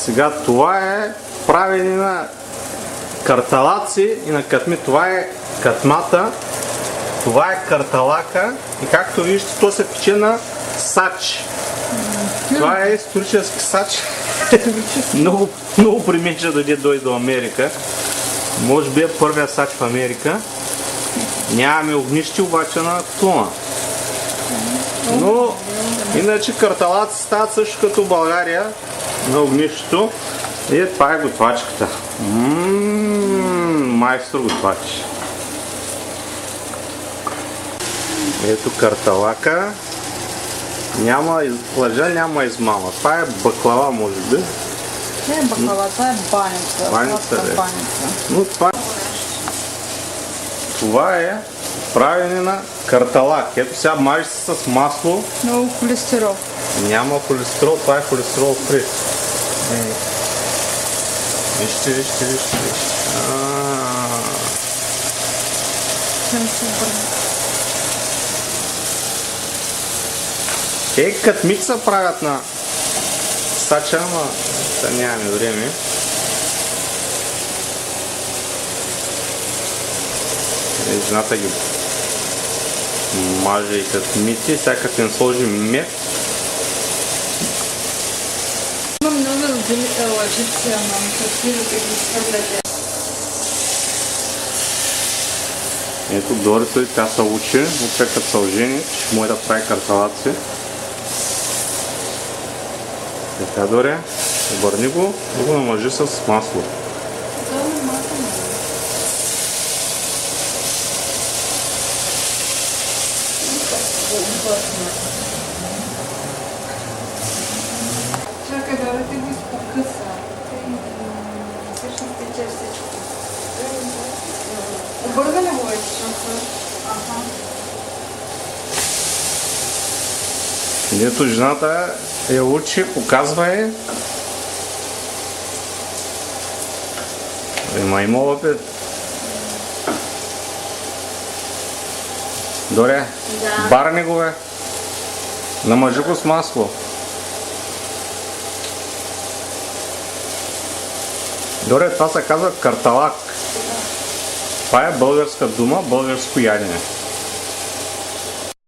Сега това е правене на карталаци и на катми. Това е катмата, това е карталака и както виждате, то се пече на сач. Това е исторически сач. много примеча дойде до Америка. Може би е първия сач в Америка. Нямаме огнище обаче на клона. Но иначе карталаци стават също като България на огнището. И това е готвачката. Майстор готвач. Ето карталака. Няма лъжа, няма измама. Това е баклава, може би. Не е баклава, това е баница. Баница. Но това е правене на карталак. Ето сега мажи се с масло. Много холестерол. Няма холестерол, това е холестерол фри. Вижте. Катмица правят на сача, ама нямаме време. Жената ги маже и катмици, сега като им сложим мед. Имам много лъжици, ама какви да ги изхвърляте. Ето Дорито и тя се учи, но като се ожени, ще може да прави карталаци. Така, Доре, обърни го и го намажи с масло. Чакай, Доре, ти го изпокъса. Всъщност тече всичко. Объргане го вече, защото... Ето жената я учи, показва е. Има опит. Доре, барни го бе. Намажи го с масло. Доре, това се казва карталак. Това е българска дума, българско ядене.